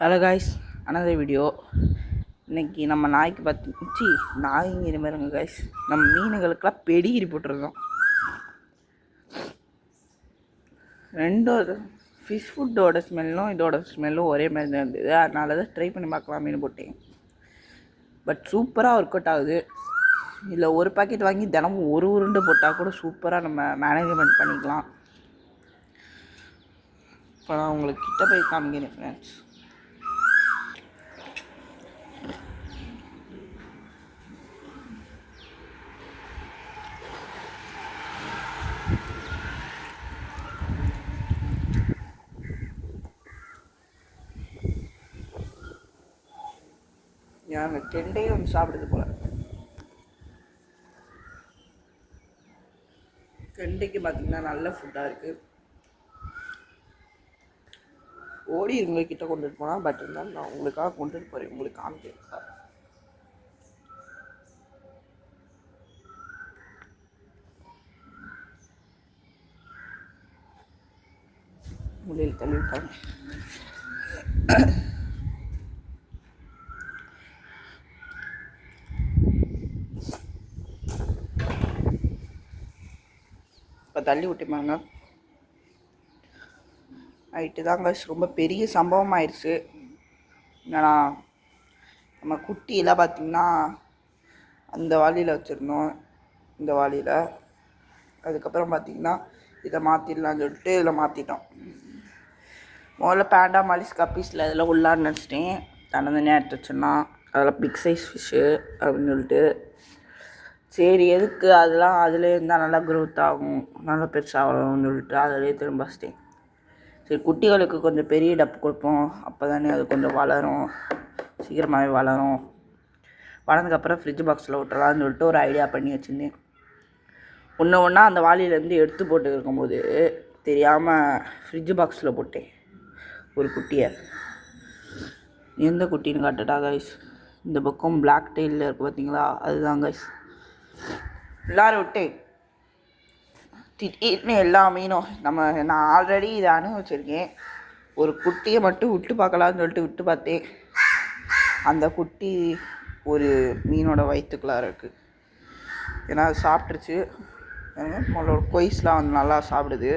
Hello guys, another video. இன்றைக்கி நம்ம நாய்க்கு பார்த்து நாய்ங்கிற மாதிரிங்க காய்ஸ், நம்ம மீனுகளுக்கெல்லாம் பெடிகிரி போட்டிருக்கோம். ரெண்டோட ஃபிஷ் ஃபுட்டோட ஸ்மெல்லும் இதோட ஸ்மெல்லும் ஒரே மாதிரி தான் இருந்தது. அதனால தான் ட்ரை பண்ணி பார்க்கலாம் மீன் போட்டேன். பட் சூப்பராக ஒர்க் அவுட் ஆகுது. இதில் ஒரு பாக்கெட் வாங்கி தினமும் ஒரு உருண்டை போட்டால் கூட சூப்பராக நம்ம மேனேஜ்மெண்ட் பண்ணிக்கலாம். இப்போ நான் உங்களுக்கு கிட்ட போய் காமிக்கிறேன் ஃப்ரெண்ட்ஸ். நாங்கள் கெண்டையும் வந்து சாப்பிடுது போல. கெண்டைக்கு பார்த்தீங்கன்னா நல்ல ஃபுட்டாக இருக்குது. ஓடி உங்கள்கிட்ட கொண்டுட்டு போனால், பட் இருந்தாலும் நான் உங்களுக்காக கொண்டுட்டு போகிறேன், உங்களுக்கு காமிக்கிறேன். முடியல தள்ளிவிட்டாங்க. இப்போ தள்ளி விட்டுப்பாங்க. நைட்டு தாங்க ரொம்ப பெரிய சம்பவம் ஆயிடுச்சு. என்னன்னா, நம்ம குட்டியெல்லாம் பார்த்திங்கன்னா அந்த வாளியில் வச்சுருந்தோம், இந்த வாளியில். அதுக்கப்புறம் பார்த்திங்கன்னா இதை மாற்றிடலான்னு சொல்லிட்டு இதில் மாற்றிட்டோம். முதல்ல பேண்டா மாலிஸ் கப்பீஸில் இதில் உள்ளான்னு நினச்சிட்டேன். தனித்தனியாக எடுத்து வச்சோன்னா அதில் பிக் சைஸ் ஃபிஷ்ஷு அப்படின்னு சொல்லிட்டு, சரி எதுக்கு அதெல்லாம் அதிலே இருந்தால் நல்லா க்ரோத் ஆகும், நல்லா பெருசாகணும்னு சொல்லிட்டு அதிலே திரும்ப வச்சிட்டேன். சரி குட்டிகளுக்கு கொஞ்சம் பெரிய டப்பு கொடுப்போம், அப்போ தானே அது கொஞ்சம் வளரும், சீக்கிரமாகவே வளரும். வளர்ந்ததுக்கப்புறம் ஃப்ரிட்ஜ் பாக்ஸில் விட்டுறலான்னு சொல்லிட்டு ஒரு ஐடியா பண்ணி வச்சுருந்தேன். ஒன்றா அந்த வாளியிலேருந்து எடுத்து போட்டு இருக்கும்போது தெரியாமல் ஃப்ரிட்ஜ் பாக்ஸில் போட்டேன் ஒரு குட்டியை. எந்த குட்டின்னு காட்டுட்டா கைஸ்? இந்த பக்கம் பிளாக் டெயிலில் இருக்குது பார்த்தீங்களா, அதுதான் கைஸ். எல்லாரும் விட்டேன். திடீர்னு எல்லா மீனும் நான் ஆல்ரெடி இதை அனுபவிச்சிருக்கேன். ஒரு குட்டியை மட்டும் விட்டு பார்க்கலான்னு சொல்லிட்டு விட்டு பார்த்தேன். அந்த குட்டி ஒரு மீனோட வயிற்றுக்குள்ளார இருக்குது. ஏன்னா அது சாப்பிட்ருச்சு. நம்மளோட கொய்ஸ்லாம் வந்து நல்லா சாப்பிடுது.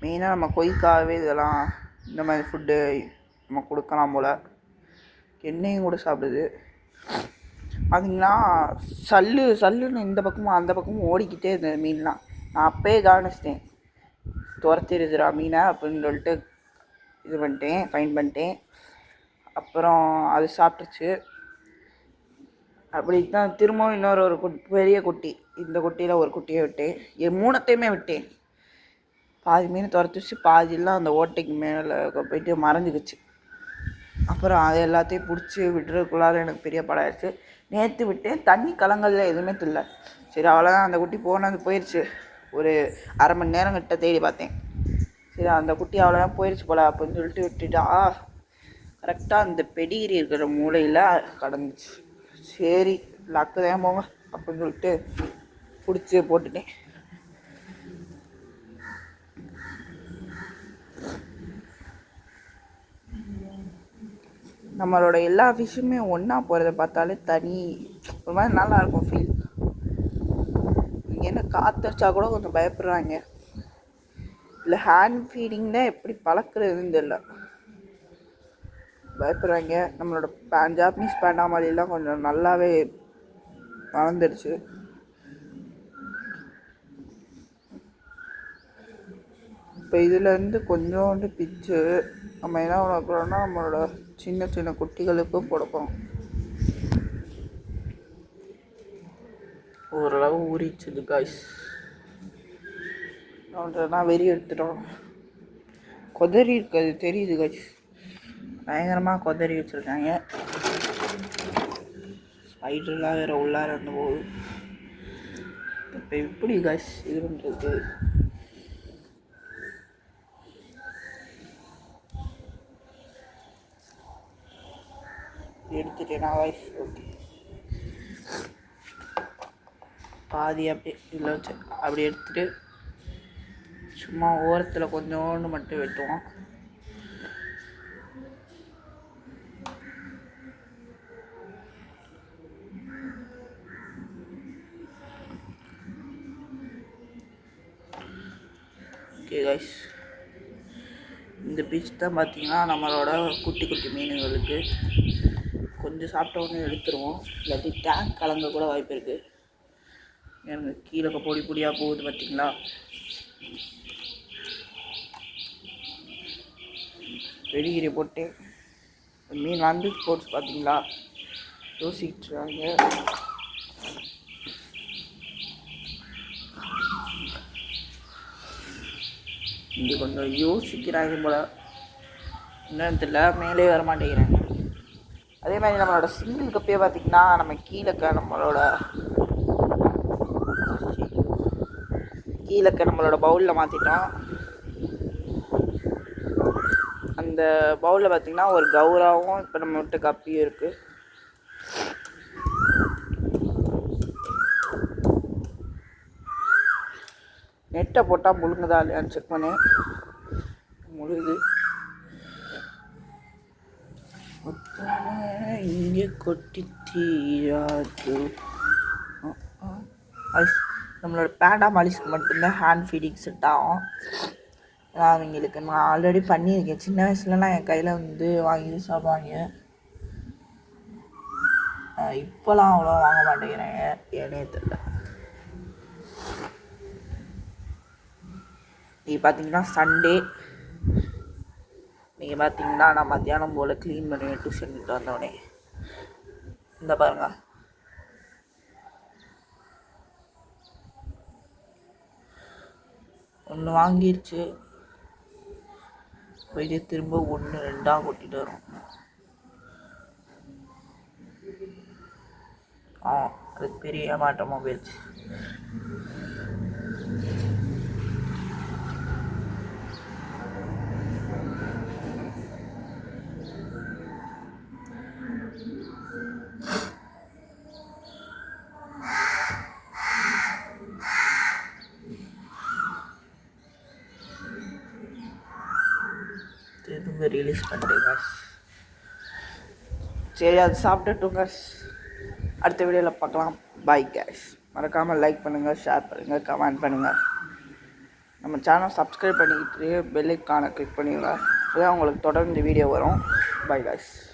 மெயினாக நம்ம கொய்க்காகவே இதெல்லாம் இந்த மாதிரி ஃபுட்டு நம்ம கொடுக்கலாம் போல். எண்ணெயும் கூட சாப்பிடுது. பார்த்திங்கன்னா சல்லுன்னு இந்த பக்கமும் அந்த பக்கமும் ஓடிக்கிட்டே இருந்தது மீன்லாம். நான் அப்போயே கவனிச்சிட்டேன், துரத்திடுதுரா மீனை அப்படின்னு சொல்லிட்டு இது பண்ணிட்டேன், ஃபைன் பண்ணிட்டேன். அப்புறம் அது சாப்பிட்டுச்சு. அப்படி தான் திரும்பவும் இன்னொரு பெரிய குட்டி, இந்த குட்டியில் ஒரு குட்டியை விட்டேன். மூணத்தையுமே விட்டேன். பாதி மீன் துரத்துச்சு, பாதியெல்லாம் அந்த ஓட்டைக்கு மேலே போயிட்டு மறைஞ்சிக்கிச்சு. அப்புறம் அது எல்லாத்தையும் பிடிச்சி விட்டுறதுக்குள்ளார எனக்கு பெரிய படம் ஆயிடுச்சு. நேற்று விட்டேன், தண்ணி கலங்கல்ல எதுவுமே தெரியல. சரி அவ்வளோதான், அந்த குட்டி போயிடுச்சு. ஒரு அரை மணி நேரம் கிட்ட தேடி பார்த்தேன். சரி அந்த குட்டி அவ்வளோதான் போயிடுச்சு போல அப்படின்னு சொல்லிட்டு விட்டுட்டா, கரெக்டாக அந்த பெடிகிரி இருக்கிற மூலையில் கடந்துச்சு. சரி லக்கு தான் போங்க அப்படின்னு சொல்லிட்டு பிடிச்சி போட்டுட்டேன். நம்மளோட எல்லா ஃபிஷ்ஷுமே ஒன்றா போகிறத பார்த்தாலே தனி ஒரு மாதிரி நல்லாயிருக்கும் ஃபீல். என்ன காற்றடிச்சா கூட கொஞ்சம் பயப்படுறாங்க. இல்லை ஹேண்ட் ஃபீடிங் தான் எப்படி பழக்கிறதுன்னு தெரியல, பயப்படுறாங்க. நம்மளோட ஜாப்பனீஸ் பேண்டா மாதிரிலாம் கொஞ்சம் நல்லாவே வளர்ந்துடுச்சு. இப்போ இதுலேருந்து கொஞ்சோண்டு பிச்சு நம்ம என்ன பண்ண போகிறோம்னா, நம்மளோட சின்ன சின்ன குட்டிகளுக்கு போடப்போம். ஓரளவு ஊறிச்சுது காய்ஸ். நான் வெறி எடுத்துட்டோம். கொதறி இருக்குது தெரியுது காய்ஸ், பயங்கரமாக கொதறி வச்சுருக்காங்க. ஸ்பைடர்லாம் வேறு உள்ளார இருந்த போது இப்போ எப்படி காய்ஸ் இது பண்ணுறது? எடுத்துட்டேனா காய்ஸ்? ஓகே, பாதி அப்படியே இதில் வச்சு அப்படி எடுத்துகிட்டு சும்மா ஓரத்தில் கொஞ்சோண்டு மட்டும் வெட்டுவோம். ஓகே கைஸ், இந்த பீச் தான் பார்த்தீங்கன்னா நம்மளோட குட்டி குட்டி மீனுங்களுக்கு. கொஞ்சம் சாப்பிட்ட உடனே எடுத்துருவோம், இல்லாட்டி டேங்க் கலங்க கூட வாய்ப்பு இருக்குது. எனக்கு கீழே பொடி பொடியாக போகுது பார்த்தீங்களா. பெடிகிரி போட்டு மீன் வந்து போட்டு பார்த்தீங்களா யோசிச்சுறாங்க. இங்கே கொஞ்சம் யோசிக்கிறாங்க போல, என்னன்னு தெரியல, மேலே வர மாட்டேங்கிறாங்க. அதே மாதிரி நம்மளோட சிங்கிள் கப்பே பார்த்திங்கன்னா நம்ம நம்மளோட பவுலில் மாற்றிட்டோம். அந்த பவுலில் பார்த்திங்கன்னா ஒரு கௌராவும் இப்போ நம்ம விட்டு கப்பியும் இருக்குது. நெட்டை போட்டால் முழுங்குதா இல்லையான்னு செக் பண்ணி முழுகுது. இங்கே கொட்டி தீராது. நம்மளோட பேண்டா மாலிஸ்க்கு மட்டும்தான் ஹேண்ட் ஃபீடிங் செட் ஆகும். அவங்களுக்கு நான் ஆல்ரெடி பண்ணியிருக்கேன். சின்ன வயசுலலாம் என் கையில் வந்து வாங்கி சாப்பிடுவாங்க. இப்போலாம் அவ்வளோ வாங்க மாட்டேங்கிறாங்க, ஏனே தெரியல. நீங்கள் பார்த்தீங்கன்னா சண்டே, நீங்கள் பார்த்தீங்கன்னா நான் மத்தியானம் போல் க்ளீன் பண்ணுவேன் டியூஷன் விட்டு வந்தோடனே. இந்த பாருங்க, ஒன்று வாங்கிருச்சு, போயிட்டு திரும்ப 1 2 கொட்டிட்டு வரும். அதுக்கு பெரிய ஏமாற்றமாக போயிடுச்சு. திரும்ப ரிலீஸ் பண்ணுறேங்க. சரி, அது சாப்பிட்டுட்டுங்க. அடுத்த வீடியோவில் பார்க்கலாம். பாய் கேஸ். மறக்காமல் லைக் பண்ணுங்கள், ஷேர் பண்ணுங்கள், கமெண்ட் பண்ணுங்கள். நம்ம சேனல் சப்ஸ்கிரைப் பண்ணிக்கிட்டு பெல் ஐகானை கிளிக் பண்ணிடுங்க. அப்போ தான் உங்களுக்கு தொடர்ந்து வீடியோ வரும். பாய் கேஸ்.